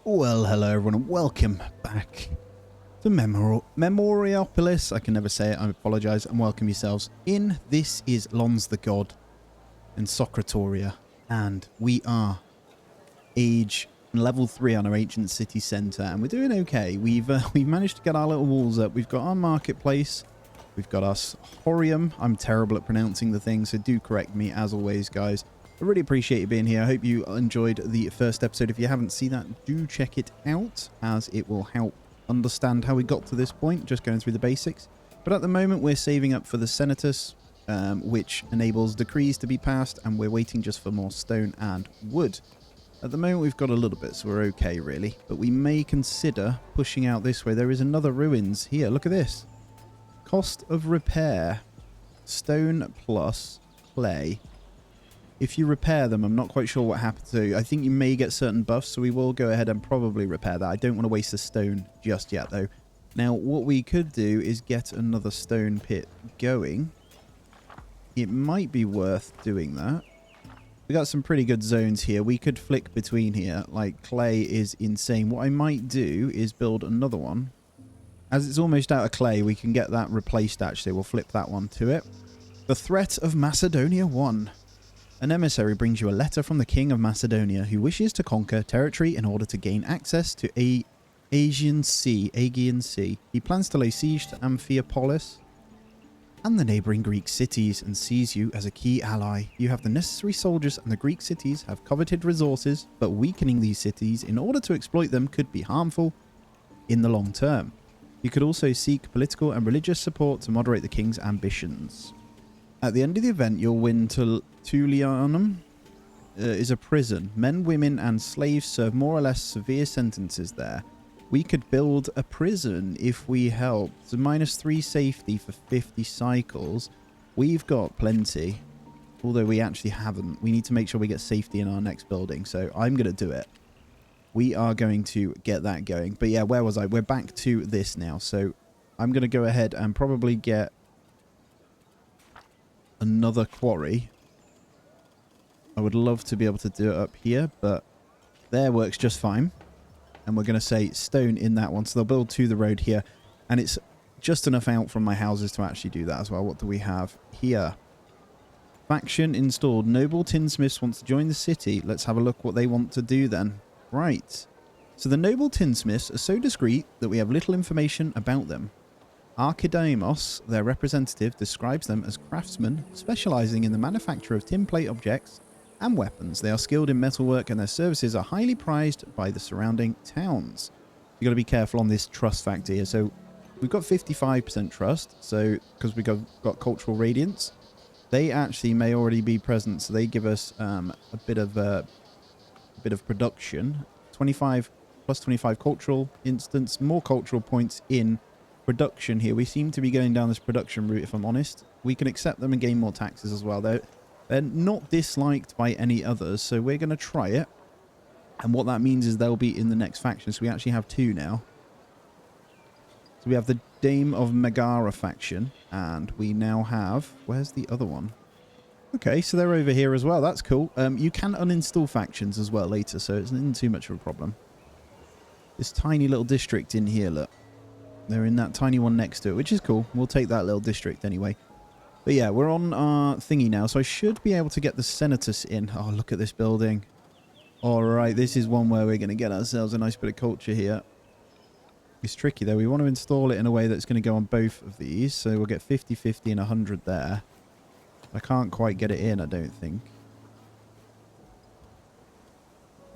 Well, hello everyone and welcome back to Memoriapolis. I can never say it, I apologise, and welcome yourselves in. This is Lons the God and Socratoria, and we are age level 3 on our ancient city centre, and we're doing okay. We've managed to get our little walls up. We've got our marketplace, we've got our horium. I'm terrible at pronouncing the thing, so do correct me as always, guys. I really appreciate you being here. I hope you enjoyed the first episode. If you haven't seen that, do check it out, as it will help understand how we got to this point, just going through the basics. But at the moment, we're saving up for the Senatus, which enables decrees to be passed, and we're waiting just for more stone and wood. At the moment, we've got a little bit, so we're okay, really. But we may consider pushing out this way. There is another ruins here. Look at this. Cost of repair. Stone plus clay. If you repair them, I'm not quite sure what happens to. I think you may get certain buffs, so we will go ahead and probably repair that. I don't want to waste the stone just yet, though. Now, what we could do is get another stone pit going. It might be worth doing that. We got some pretty good zones here. We could flick between here. Like, clay is insane. What I might do is build another one. As it's almost out of clay, we can get that replaced, actually. We'll flip that one to it. The Threat of Macedonia 1. An emissary brings you a letter from the King of Macedonia, who wishes to conquer territory in order to gain access to Aegean Sea. He plans to lay siege to Amphipolis and the neighbouring Greek cities and sees you as a key ally. You have the necessary soldiers, and the Greek cities have coveted resources, but weakening these cities in order to exploit them could be harmful in the long term. You could also seek political and religious support to moderate the king's ambitions. At the end of the event, you'll win Tullianum is a prison. Men, women, and slaves serve more or less severe sentences there. We could build a prison if we help. So -3 safety for 50 cycles. We've got plenty, although we actually haven't. We need to make sure we get safety in our next building, so I'm going to do it. We are going to get that going. But yeah, where was I? We're back to this now, so I'm going to go ahead and probably get another quarry. I would love to be able to do it up here, but there works just fine. And we're going to say stone in that one, so they'll build to the road here, and it's just enough out from my houses to actually do that as well. What do we have here? Faction installed. Noble tinsmiths wants to join the city. Let's have a look what they want to do then. Right, so the noble tinsmiths are so discreet that we have little information about them. Archidamos, their representative, describes them as craftsmen specializing in the manufacture of tinplate objects and weapons. They are skilled in metalwork, and their services are highly prized by the surrounding towns. You've got to be careful on this trust factor here. So we've got 55% trust, so because we got cultural radiance. They actually may already be present, so they give us a bit of production. 25 plus 25 cultural instance, more cultural points in production here. We seem to be going down this production route, if I'm honest. We can accept them and gain more taxes as well. They're not disliked by any others, so we're going to try it. And what that means is they'll be in the next faction. So we actually have 2 now. So we have the Dame of Megara faction, and we now have... Where's the other one? Okay, so they're over here as well. That's cool. You can uninstall factions as well later, so it's not too much of a problem. This tiny little district in here, look. They're in that tiny one next to it, which is cool. We'll take that little district anyway. But yeah, we're on our thingy now, so I should be able to get the Senatus in. Oh, look at this building. Alright, this is one where we're going to get ourselves a nice bit of culture here. It's tricky, though. We want to install it in a way that's going to go on both of these. So we'll get 50, 50, and 100 there. I can't quite get it in, I don't think.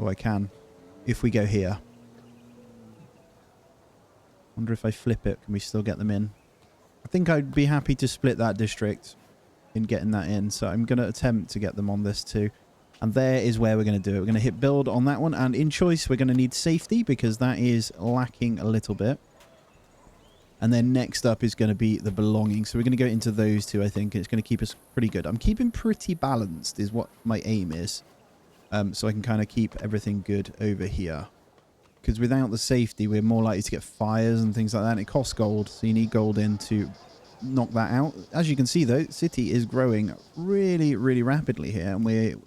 Oh, I can. If we go here. Wonder if I flip it, can we still get them in? I think I'd be happy to split that district in getting that in. So I'm going to attempt to get them on this too. And there is where we're going to do it. We're going to hit build on that one. And in choice, we're going to need safety because that is lacking a little bit. And then next up is going to be the belonging. So we're going to go into those two, I think. It's going to keep us pretty good. I'm keeping pretty balanced is what my aim is. So I can kind of keep everything good over here. Because without the safety, we're more likely to get fires and things like that. And it costs gold, so you need gold in to knock that out. As you can see, though, city is growing really, really rapidly here. And we're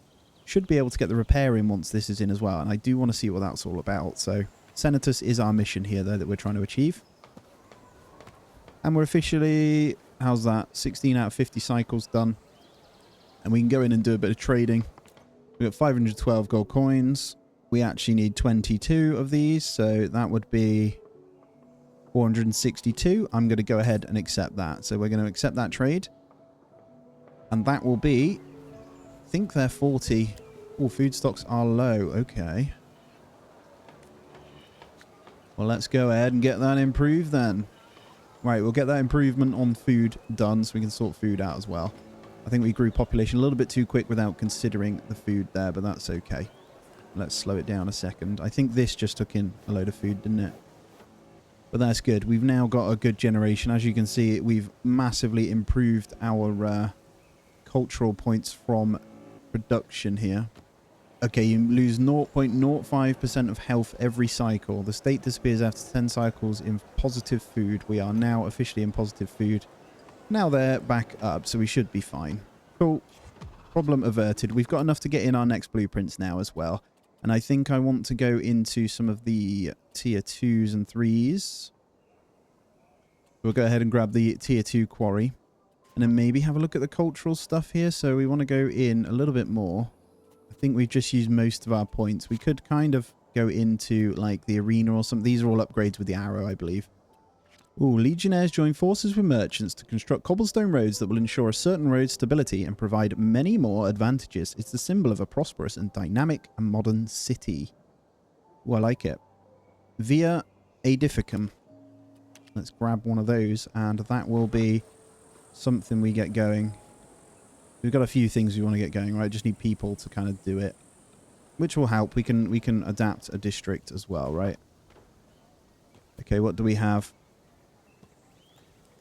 should be able to get the repair in once this is in as well. And I do want to see what that's all about. So Senatus is our mission here, though, that we're trying to achieve. And we're officially, how's that? 16 out of 50 cycles done. And we can go in and do a bit of trading. We've got 512 gold coins. We actually need 22 of these. So that would be 462. I'm going to go ahead and accept that. So we're going to accept that trade. And that will be, I think they're 40. Oh, food stocks are low. Okay. Well, let's go ahead and get that improved then. Right, we'll get that improvement on food done so we can sort food out as well. I think we grew population a little bit too quick without considering the food there, but that's okay. Let's slow it down a second. I think this just took in a load of food, didn't it? But that's good. We've now got a good generation. As you can see, we've massively improved our cultural points from production here. Okay, you lose 0.05% of health every cycle. The state disappears after 10 cycles in positive food. We are now officially in positive food. Now they're back up, so we should be fine. Cool. Problem averted. We've got enough to get in our next blueprints now as well. And I think I want to go into some of the tier 2s and 3s. We'll go ahead and grab the tier 2 quarry. And then maybe have a look at the cultural stuff here. So we want to go in a little bit more. I think we've just used most of our points. We could kind of go into like the arena or something. These are all upgrades with the arrow, I believe. Ooh, legionnaires join forces with merchants to construct cobblestone roads that will ensure a certain road stability and provide many more advantages. It's the symbol of a prosperous and dynamic and modern city. Ooh, I like it. Via Edificum. Let's grab one of those, and that will be something we get going. We've got a few things we want to get going, right? Just need people to kind of do it, which will help. We can adapt a district as well, right? Okay, what do we have?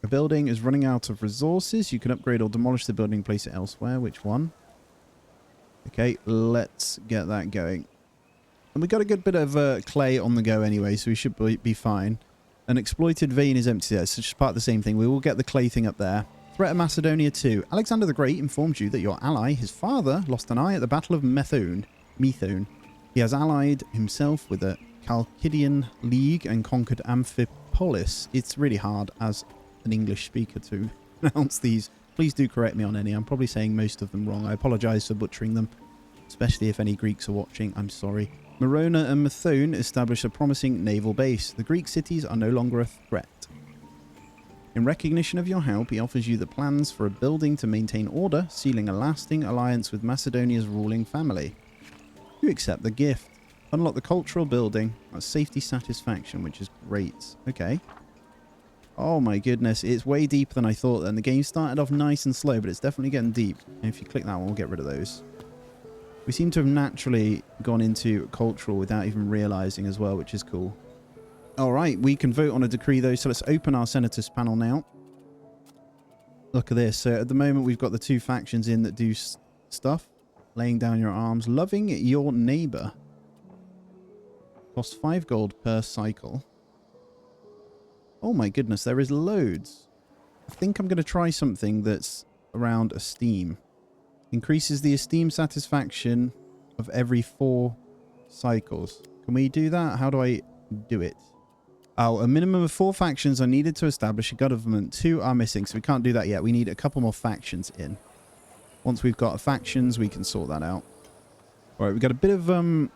A building is running out of resources. You can upgrade or demolish the building, place it elsewhere. Which one? Okay, let's get that going. And we got a good bit of clay on the go anyway, so we should be fine. An exploited vein is empty there. It's just part of the same thing. We will get the clay thing up there. Threat of Macedonia 2. Alexander the Great informs you that your ally, his father, lost an eye at the Battle of Methone. He has allied himself with the Chalcidian League and conquered Amphipolis. It's really hard as an English speaker to pronounce these. Please do correct me on any. I'm probably saying most of them wrong. I apologize for butchering them, especially if any Greeks are watching. I'm sorry. Morona and Methone established a promising naval base. The Greek cities are no longer a threat. In recognition of your help, he offers you the plans for a building to maintain order, sealing a lasting alliance with Macedonia's ruling family. You accept the gift. Unlock the cultural building. That's safety satisfaction, which is great. Okay. Oh my goodness, it's way deeper than I thought then. The game started off nice and slow, but it's definitely getting deep. And if you click that one, we'll get rid of those. We seem to have naturally gone into cultural without even realizing as well, which is cool. All right, we can vote on a decree though, so let's open our senators panel now. Look at this. So at the moment, we've got the two factions in that do stuff. Laying down your arms. Loving your neighbor. Costs 5 gold per cycle. Oh my goodness, there is loads. I think I'm going to try something that's around esteem. Increases the esteem satisfaction of every 4 cycles. Can we do that? How do I do it? Oh, a minimum of 4 factions are needed to establish a government. 2 are missing, so we can't do that yet. We need a couple more factions in. Once we've got factions, we can sort that out. All right, we've got a bit of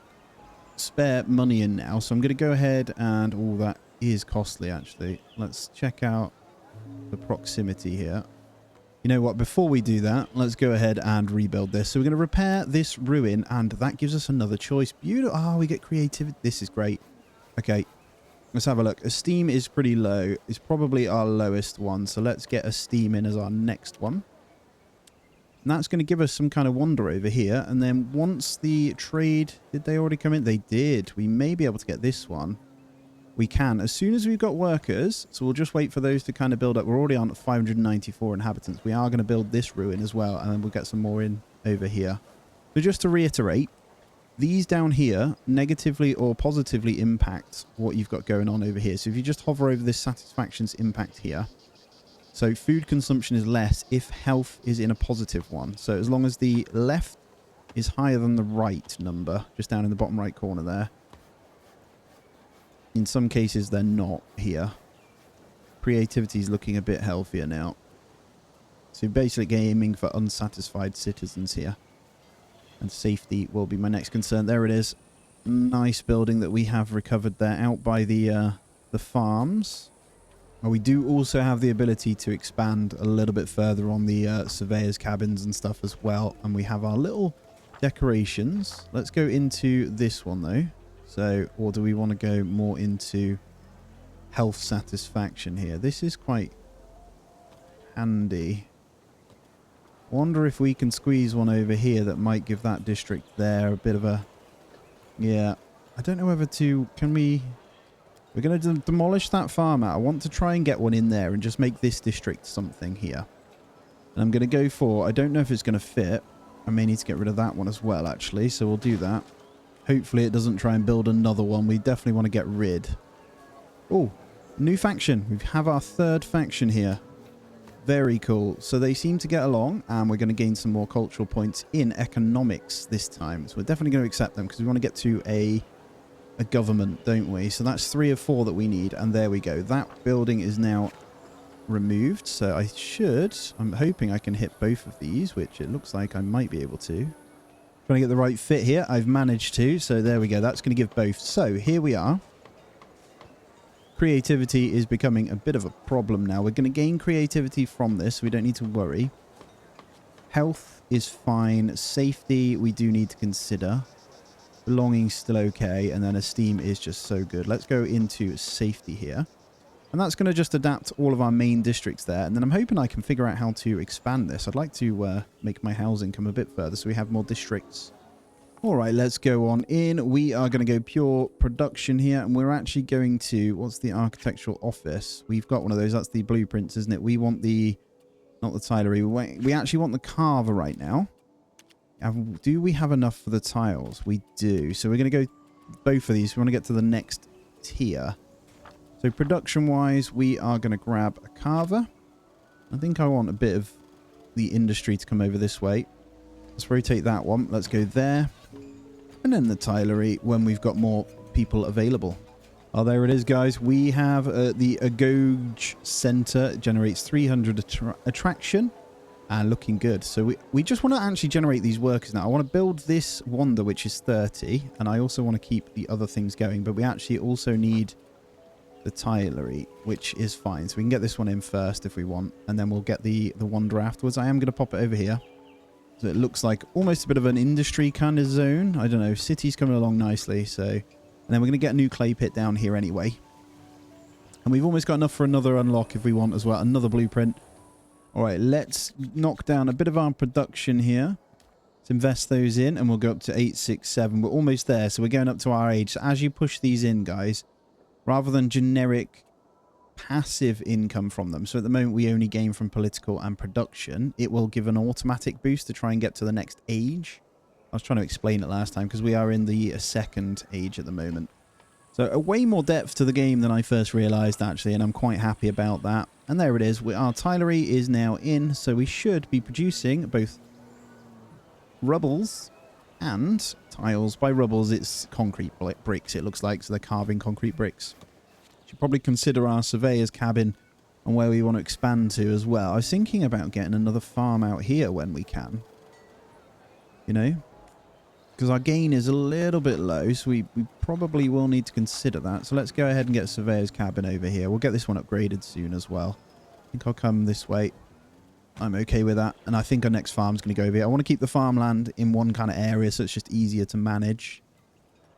spare money in now, so I'm going to go ahead and... Oh, that is costly, actually. Let's check out the proximity here. You know what? Before we do that, let's go ahead and rebuild this. So we're going to repair this ruin, and that gives us another choice. Beautiful. Oh, we get creativity. This is great. Okay. Let's have a look. Esteem is pretty low. It's probably our lowest one. So let's get Esteem in as our next one. And that's going to give us some kind of wonder over here. And then once the trade... Did they already come in? They did. We may be able to get this one. We can. As soon as we've got workers, so we'll just wait for those to kind of build up. We're already on 594 inhabitants. We are going to build this ruin as well. And then we'll get some more in over here. So just to reiterate... These down here negatively or positively impact what you've got going on over here. So if you just hover over this satisfaction's impact here. So food consumption is less if health is in a positive one. So as long as the left is higher than the right number, just down in the bottom right corner there. In some cases, they're not here. Creativity is looking a bit healthier now. So basically aiming for unsatisfied citizens here. And safety will be my next concern. There it is. Nice building that we have recovered there out by the farms. And we do also have the ability to expand a little bit further on the surveyors' cabins and stuff as well. And we have our little decorations. Let's go into this one though. So, or do we want to go more into health satisfaction here? This is quite handy. Wonder if we can squeeze one over here that might give that district there a bit of a... Yeah, I don't know whether to... Can we... We're going to demolish that farm out. I want to try and get one in there and just make this district something here. And I'm going to go for... I don't know if it's going to fit. I may need to get rid of that one as well, actually. So we'll do that. Hopefully it doesn't try and build another one. We definitely want to get rid. Oh, new faction. We have our third faction here. Very cool. So they seem to get along, and we're going to gain some more cultural points in economics this time. So we're definitely going to accept them because we want to get to a government, don't we? So that's 3 of 4 that we need, and there we go. That building is now removed. So I'm hoping I can hit both of these, which it looks like I might be able to. Trying to get the right fit here. I've managed to. So there we go. That's going to give both. So here we are. Creativity is becoming a bit of a problem now. We're going to gain creativity from this. So we don't need to worry. Health is fine. Safety, we do need to consider. Belonging, still okay. And then esteem is just so good. Let's go into safety here. And that's going to just adapt all of our main districts there. And then I'm hoping I can figure out how to expand this. I'd like to make my housing come a bit further so we have more districts. All right, let's go on in. We are going to go pure production here. And we're actually going to... What's the architectural office? We've got one of those. That's the blueprints, isn't it? We want the... Not the tilery. We actually want the carver right now. Do we have enough for the tiles? We do. So we're going to go both of these. We want to get to the next tier. So production-wise, we are going to grab a carver. I think I want a bit of the industry to come over this way. Let's rotate that one. Let's go there. And then the tilery when we've got more people available. Oh, there it is, guys. We have the Agoge Center. It generates 300 attraction. And looking good. So we just want to actually generate these workers now. I want to build this wonder, which is 30. And I also want to keep the other things going. But we actually also need... the tilery, which is fine. So we can get this one in first if we want, and then we'll get the wonder afterwards. I am going to pop it over here. So it looks like almost a bit of an industry kind of zone. I don't know. City's coming along nicely. So, and then we're going to get a new clay pit down here anyway. And we've almost got enough for another unlock if we want as well. Another blueprint. All right, let's knock down a bit of our production here. Let's invest those in, and we'll go up to 867. We're almost there. So we're going up to our age. So as you push these in, guys, rather than generic passive income from them. So at the moment we only gain from political and production. It will give an automatic boost to try and get to the next age. I was trying to explain it last time because we are in the second age at the moment. So a way more depth to the game than I first realized actually, and I'm quite happy about that. And there it is. Our tilery is now in, so we should be producing both rubbles and tiles. By rubbles, it's concrete bricks, it looks like. So they're carving concrete bricks. Should probably consider our surveyor's cabin and where we want to expand to as well. I was thinking about getting another farm out here when we can. You know? Because our gain is a little bit low, so we probably will need to consider that. So let's go ahead and get a surveyor's cabin over here. We'll get this one upgraded soon as well. I think I'll come this way. I'm okay with that. And I think our next farm's going to go over here. I want to keep the farmland in one kind of area so it's just easier to manage.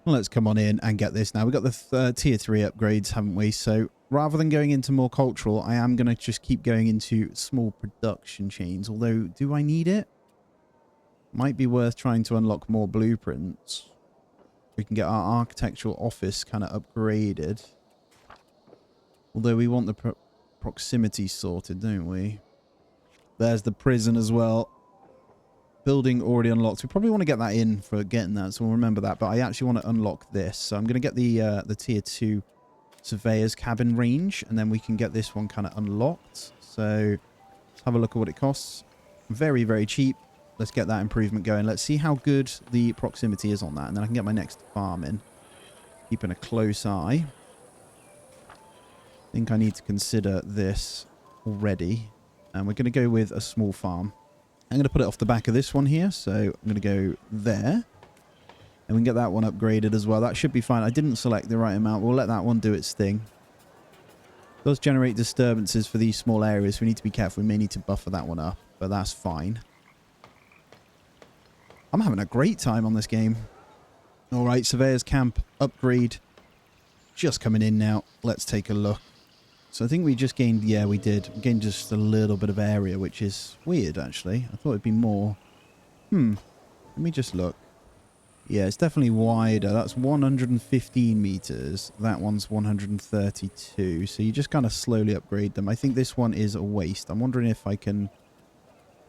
Well, let's come on in and get this now. We've got the tier 3 upgrades, haven't we? So rather than going into more cultural, I am going to just keep going into small production chains. Although, do I need it? Might be worth trying to unlock more blueprints. We can get our architectural office kind of upgraded. Although we want the proximity sorted, don't we? There's the prison as well. Building already unlocked. We probably want to get that in for getting that, so we'll remember that. But I actually want to unlock this. So I'm going to get the tier 2 surveyor's cabin range, and then we can get this one kind of unlocked. So let's have a look at what it costs. Very, very cheap. let's get that improvement going. Let's see how good the proximity is on that, and then I can get my next farm in. Keeping a close eye. I think I need to consider this already. And we're going to go with a small farm. I'm going to put it off the back of this one here. So I'm going to go there. And we can get that one upgraded as well. That should be fine. I didn't select the right amount. We'll let that one do its thing. It does generate disturbances for these small areas. We need to be careful. We may need to buffer that one up. But that's fine. I'm having a great time on this game. Alright, Surveyor's Camp upgrade. Just coming in now. Let's take a look. So I think we just gained, yeah, we did. We gained just a little bit of area, which is weird, actually. I thought it'd be more. Let me just look. Yeah, it's definitely wider. That's 115 meters. That one's 132. So you just kind of slowly upgrade them. I think this one is a waste. I'm wondering if I can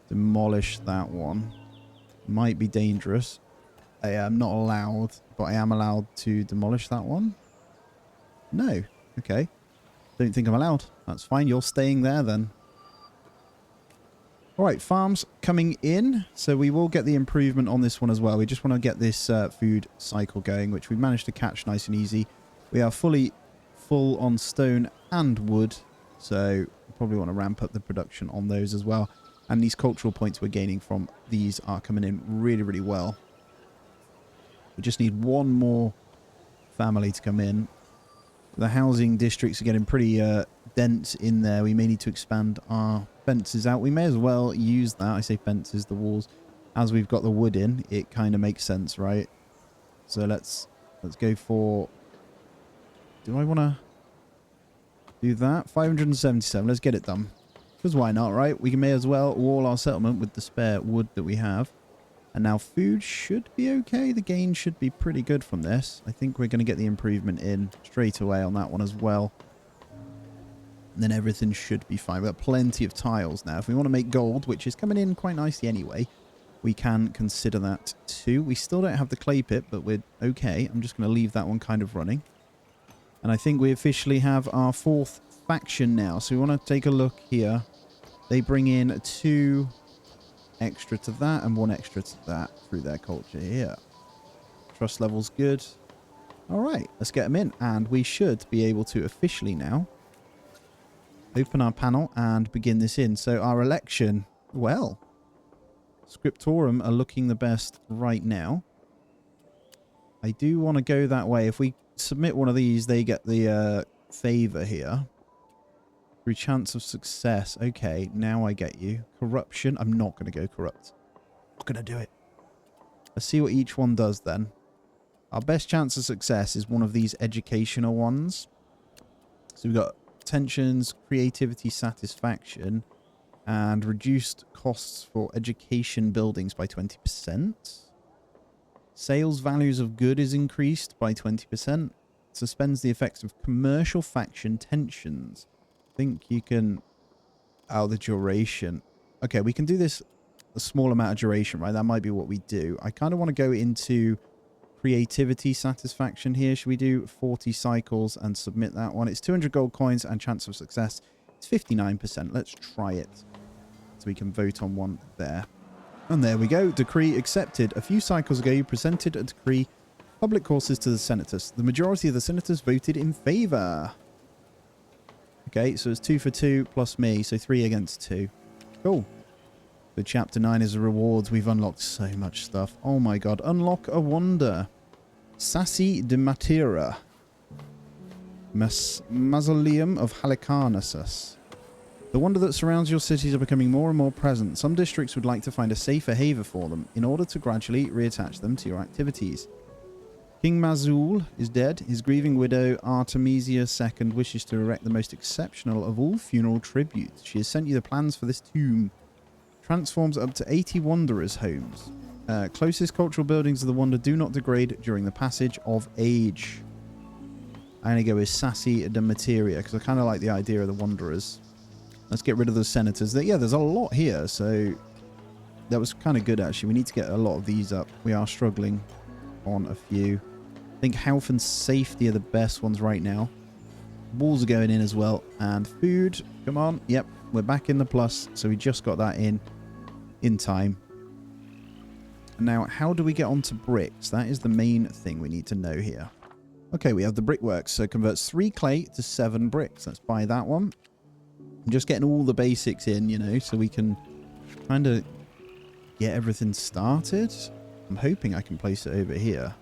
demolish that one. Might be dangerous. I am not allowed, but I am allowed to demolish that one. No. Okay. Don't think I'm allowed. That's fine. You're staying there then. Alright, farms coming in. So we will get the improvement on this one as well. We just want to get this food cycle going, which we managed to catch nice and easy. We are fully full on stone and wood. So we probably want to ramp up the production on those as well. And these cultural points we're gaining from these are coming in really, really well. We just need one more family to come in. The housing districts are getting pretty dense in there. We may need to expand our fences out. We may as well use that. I say fences, the walls. As we've got the wood in, it kind of makes sense, right? So let's go for... Do I want to do that? 577. Let's get it done. Because why not, right? We may as well wall our settlement with the spare wood that we have. And now food should be okay. The gain should be pretty good from this. I think we're going to get the improvement in straight away on that one as well. And then everything should be fine. We've got plenty of tiles now. If we want to make gold, which is coming in quite nicely anyway, we can consider that too. We still don't have the clay pit, but we're okay. I'm just going to leave that one kind of running. And I think we officially have our fourth faction now. So we want to take a look here. They bring in 2... extra to that and 1 extra to that through their culture here. Trust level's good. Alright, let's get them in. And we should be able to officially now open our panel and begin this in. So our election, well, Scriptorum are looking the best right now. I do want to go that way. If we submit one of these, they get the favor here. Through chance of success. Okay, now I get you. Corruption. I'm not going to go corrupt. I'm not going to do it. Let's see what each one does then. Our best chance of success is one of these educational ones. So we've got tensions, creativity, satisfaction, and reduced costs for education buildings by 20%. Sales values of good is increased by 20%. Suspends the effects of commercial faction tensions. Think you can... Oh, the duration. Okay, we can do this a small amount of duration, right? That might be what we do. I kind of want to go into creativity satisfaction here. Should we do 40 cycles and submit that one? It's 200 gold coins and chance of success. It's 59%. Let's try it. So we can vote on one there. And there we go. Decree accepted. A few cycles ago, you presented a decree public courses to the senators. The majority of the senators voted in favor. Okay, so it's 2 for 2 plus me, so 3 against 2. Cool. So chapter 9 is the rewards. We've unlocked so much stuff. Oh my god. Unlock a wonder. Sassy de Matera. Mausoleum of Halicarnassus. The wonder that surrounds your cities are becoming more and more present. Some districts would like to find a safer haven for them in order to gradually reattach them to your activities. King Mazul is dead. His grieving widow, Artemisia II, wishes to erect the most exceptional of all funeral tributes. She has sent you the plans for this tomb. Transforms up to 80 wanderers' homes. Closest cultural buildings of the wonder do not degrade during the passage of age. I'm going to go with Sassy de Materia because I kind of like the idea of the wanderers. Let's get rid of the senators. Yeah, there's a lot here, so that was kind of good actually. We need to get a lot of these up. We are struggling on a few. I think health and safety are the best ones right now. Walls are going in as well. And food, come on. Yep, we're back in the plus. So we just got that in time. Now, how do we get onto bricks? That is the main thing we need to know here. Okay, we have the brickworks. So converts 3 clay to 7 bricks. Let's buy that one. I'm just getting all the basics in, you know, so we can kind of get everything started. I'm hoping I can place it over here.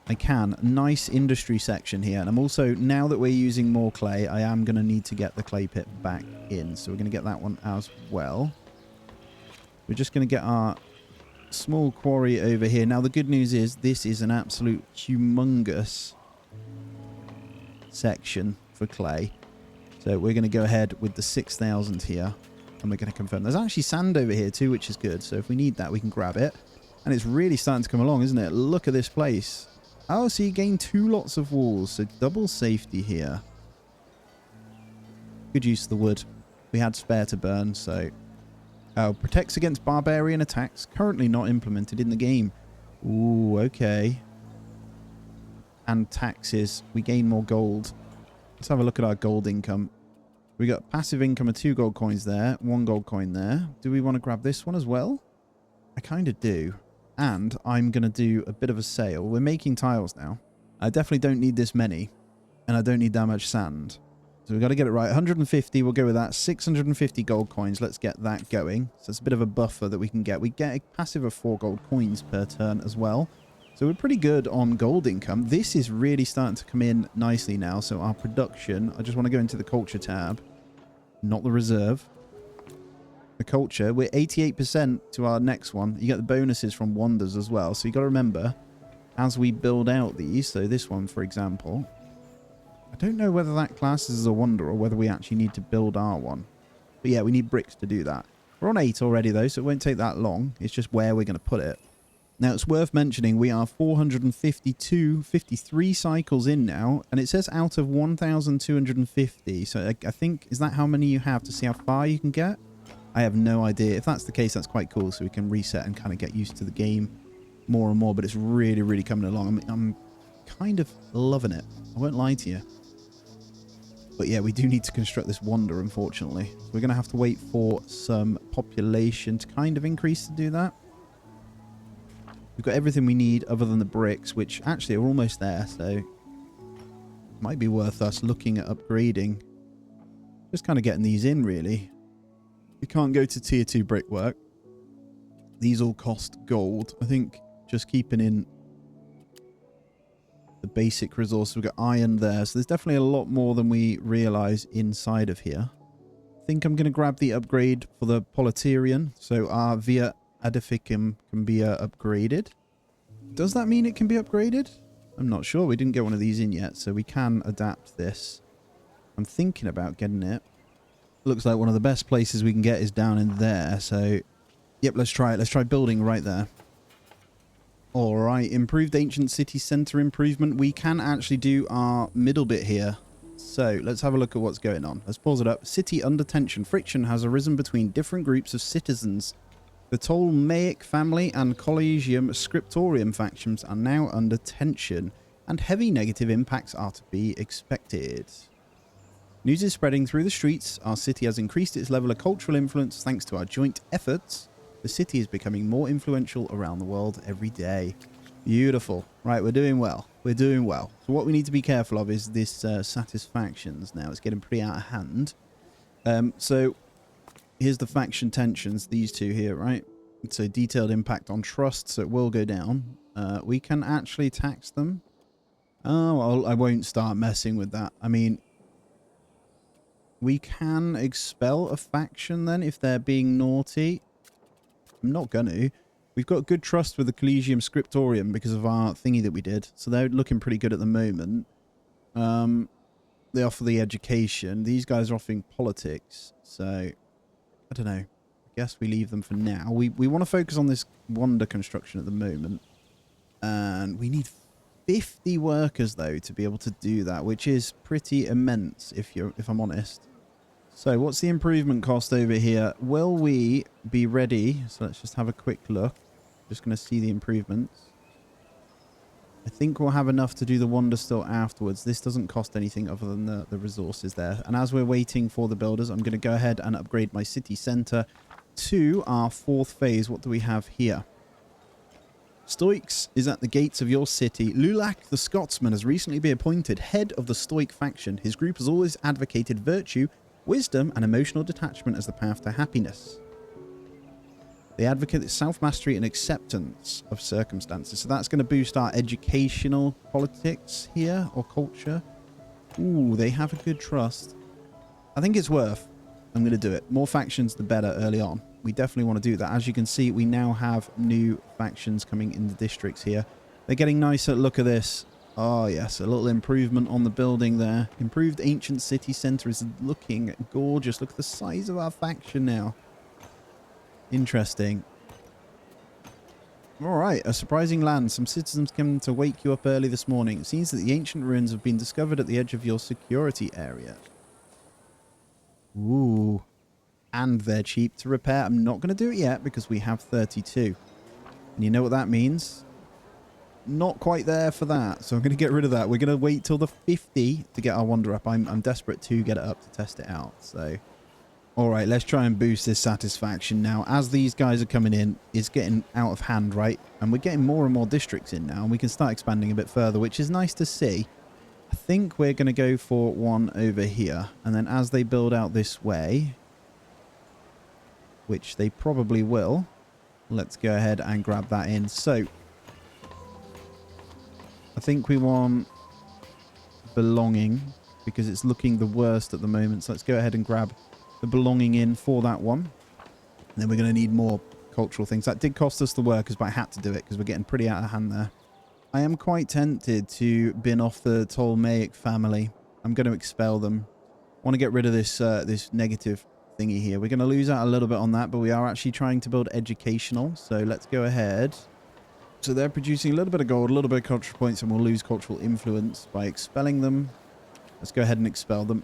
I can. Nice industry section here. And I'm also, now that we're using more clay, I am going to need to get the clay pit back in. So we're going to get that one as well. We're just going to get our small quarry over here. Now, the good news is this is an absolute humongous section for clay. So we're going to go ahead with the 6,000 here. And we're going to confirm. There's actually sand over here too, which is good. So if we need that, we can grab it. And it's really starting to come along, isn't it? Look at this place. Oh, so you gain 2 lots of walls. So double safety here. Good use of the wood. We had spare to burn, so... Oh, protects against barbarian attacks. Currently not implemented in the game. Ooh, okay. And taxes. We gain more gold. Let's have a look at our gold income. We got passive income of 2 gold coins there. 1 gold coin there. Do we want to grab this one as well? I kind of do. And I'm going to do a bit of a sale. We're making tiles now. I definitely don't need this many. And I don't need that much sand. So we've got to get it right. 150, we'll go with that. 650 gold coins. Let's get that going. So it's a bit of a buffer that we can get. We get a passive of 4 gold coins per turn as well. So we're pretty good on gold income. This is really starting to come in nicely now. So our production, I just want to go into the culture tab. Not the reserve. The culture, we're 88% to our next one. You get the bonuses from wonders as well. So you got to remember, as we build out these, so this one, for example, I don't know whether that classes as a wonder or whether we actually need to build our one. But yeah, we need bricks to do that. We're on 8 already though, so it won't take that long. It's just where we're going to put it. Now, it's worth mentioning we are 53 cycles in now, and it says out of 1,250. So I think, is that how many you have to see how far you can get? I have no idea. If that's the case, that's quite cool, so we can reset and kind of get used to the game more and more, but it's really, really coming along. I'm kind of loving it. I won't lie to you. But yeah, we do need to construct this wonder, unfortunately. So we're going to have to wait for some population to kind of increase to do that. We've got everything we need other than the bricks, which actually are almost there, so it might be worth us looking at upgrading. Just kind of getting these in, really. We can't go to tier 2 brickwork. These all cost gold. I think just keeping in the basic resources. We've got iron there, so there's definitely a lot more than we realise inside of here. I think I'm going to grab the upgrade for the Politerian, so our Via Edificum can be upgraded. Does that mean it can be upgraded? I'm not sure. We didn't get one of these in yet, so we can adapt this. I'm thinking about getting it. Looks like one of the best places we can get is down in there, so yep, let's try it. Let's try building right there. Alright, improved ancient city centre improvement. We can actually do our middle bit here. So let's have a look at what's going on. Let's pause it up. City under tension. Friction has arisen between different groups of citizens. The Ptolemaic family and Collegium Scriptorium factions are now under tension, and heavy negative impacts are to be expected. News is spreading through the streets. Our city has increased its level of cultural influence thanks to our joint efforts. The city is becoming more influential around the world every day. Beautiful. Right, we're doing well. We're doing well. So what we need to be careful of is this satisfactions now. It's getting pretty out of hand. So here's the faction tensions, these two here, right? So detailed impact on trust, so it will go down. We can actually tax them. Oh, well, I won't start messing with that. I mean, we can expel a faction then if they're being naughty. I'm not going to. We've got good trust with the Collegium Scriptorium because of our thingy that we did. So they're looking pretty good at the moment. They offer the education. These guys are offering politics. So, I don't know. I guess we leave them for now. We want to focus on this wonder construction at the moment. And we need 50 workers, though, to be able to do that, which is pretty immense, if I'm honest. So what's the improvement cost over here? Will we be ready? So let's just have a quick look. Just going to see the improvements. I think we'll have enough to do the wonder still afterwards. This doesn't cost anything other than the resources there. And as we're waiting for the builders, I'm going to go ahead and upgrade my city centre. to our fourth phase. What do we have here? Stoics is at the gates of your city. Lulak the Scotsman has recently been appointed head of the Stoic faction. His group has always advocated virtue, wisdom, and emotional detachment as the path to happiness. They advocate self-mastery and acceptance of circumstances. So that's going to boost our educational politics here, or culture. Ooh, they have a good trust. I think it's worth. I'm going to do it. More factions, the better early on. We definitely want to do that. As you can see, we now have new factions coming in the districts here. They're getting nicer. Look at this. Oh, yes. A little improvement on the building there. Improved ancient city centre is looking gorgeous. Look at the size of our faction now. Interesting. All right. A surprising land. Some citizens came to wake you up early this morning. It seems that the ancient ruins have been discovered at the edge of your security area. Ooh. And they're cheap to repair. I'm not going to do it yet because we have 32. And you know what that means? Not quite there for that. So I'm going to get rid of that. We're going to wait till the 50 to get our wonder up. I'm desperate to get it up to test it out. So, all right, let's try and boost this satisfaction now. As these guys are coming in, it's getting out of hand, right? And we're getting more and more districts in now. And we can start expanding a bit further, which is nice to see. I think we're going to go for one over here. And then as they build out this way, which they probably will, let's go ahead and grab that in. So I think we want belonging because it's looking the worst at the moment. So let's go ahead and grab the belonging in for that one. And then we're going to need more cultural things. That did cost us the workers, but I had to do it because we're getting pretty out of hand there. I am quite tempted to bin off the Ptolemaic family. I'm going to expel them. I want to get rid of this this negative thingy here. We're going to lose out a little bit on that, but we are actually trying to build educational. So let's go ahead. So they're producing a little bit of gold, a little bit of cultural points, and we'll lose cultural influence by expelling them. Let's go ahead and expel them.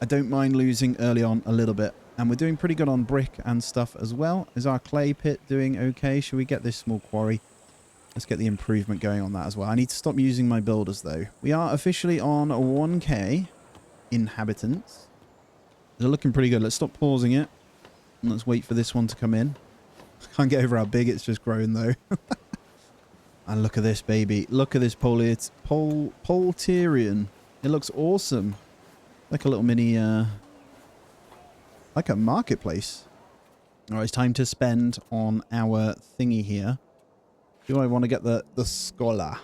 I don't mind losing early on a little bit. And we're doing pretty good on brick and stuff as well. Is our clay pit doing okay? Should we get this small quarry? Let's get the improvement going on that as well. I need to stop using my builders, though. We are officially on 1k inhabitants. They're looking pretty good. Let's stop pausing it. And let's wait for this one to come in. I can't get over how big it's just grown, though. And look at this, baby. Look at this Polterian. It looks awesome. Like a little mini, like a marketplace. All right, it's time to spend on our thingy here. Do I want to get the scholar?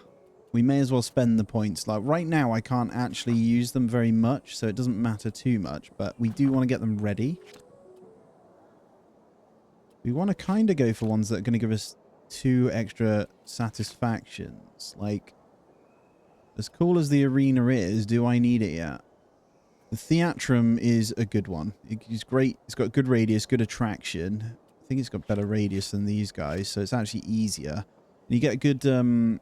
We may as well spend the points. Like right now, I can't actually use them very much, so it doesn't matter too much. But we do want to get them ready. We want to kind of go for ones that are going to give us 2 extra satisfactions. Like, as cool as the arena is, do I need it yet? The Theatrum is a good one. It's great. It's got good radius, good attraction. I think it's got better radius than these guys, so it's actually easier. And you get a good, you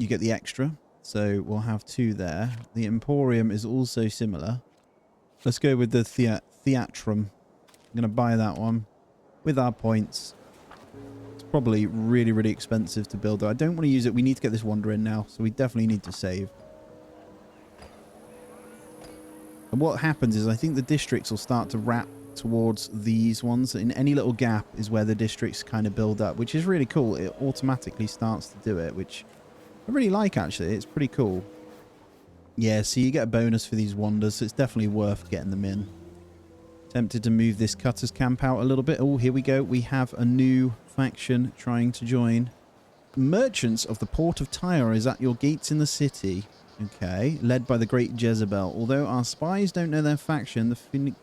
get the extra. So we'll have 2 there. The Emporium is also similar. Let's go with the Theatrum. I'm going to buy that one with our points. It's probably really, really expensive to build, though. I don't want to use it. We need to get this wonder in now, so we definitely need to save. And what happens is I think the districts will start to wrap towards these ones. In any little gap is where the districts kind of build up, which is really cool. It automatically starts to do it, which I really like, actually. It's pretty cool. Yeah, so you get a bonus for these wonders, so it's definitely worth getting them in. Tempted to move this cutters camp out a little bit. Oh, here we go. We have a new faction trying to join. Merchants of the Port of Tyre is at your gates in the city. Okay, led by the great Jezebel. Although our spies don't know their faction, the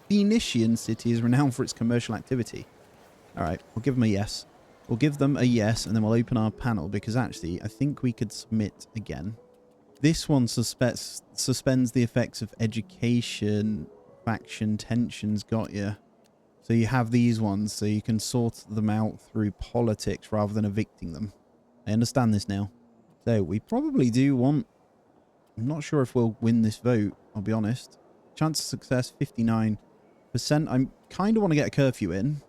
Phoenician city is renowned for its commercial activity. All right, we'll give them a yes. We'll give them a yes, and then we'll open our panel, because actually, I think we could submit again. This one suspends the effects of education, faction, tensions, got you. So you have these ones, so you can sort them out through politics rather than evicting them. I understand this now. So we probably do want... I'm not sure if we'll win this vote, I'll be honest. Chance of success, 59%. I kind of want to get a curfew in.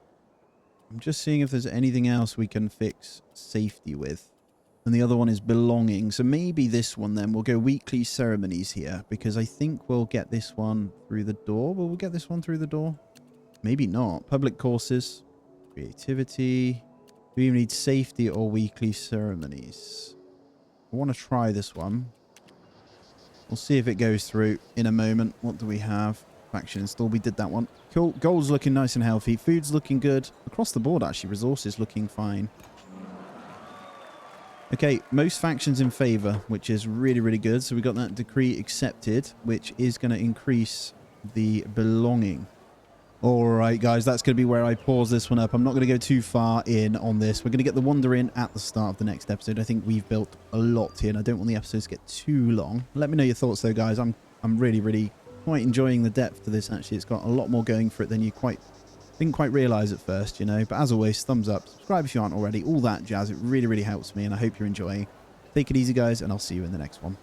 I'm just seeing if there's anything else we can fix safety with. And the other one is belonging. So maybe this one then. We'll go weekly ceremonies here, because I think we'll get this one through the door. Will we get this one through the door? Maybe not. Public courses. Creativity. Do we even need safety or weekly ceremonies? I want to try this one. We'll see if it goes through in a moment. What do we have? Faction install. We did that one. Cool. Gold's looking nice and healthy. Food's looking good. Across the board, actually. Resources looking fine. Okay, most factions in favor, which is really, really good. So we got that decree accepted, which is going to increase the belonging. All right, guys, that's going to be where I pause this one up. I'm not going to go too far in on this. We're going to get the wonder in at the start of the next episode. I think we've built a lot here, and I don't want the episodes to get too long. Let me know your thoughts, though, guys. I'm really, really quite enjoying the depth to this, actually. It's got a lot more going for it than you didn't quite realize at first, you know. But as always, thumbs up, subscribe if you aren't already, all that jazz. It really, really helps me, and I hope you're enjoying. Take it easy, guys, and I'll see you in the next one.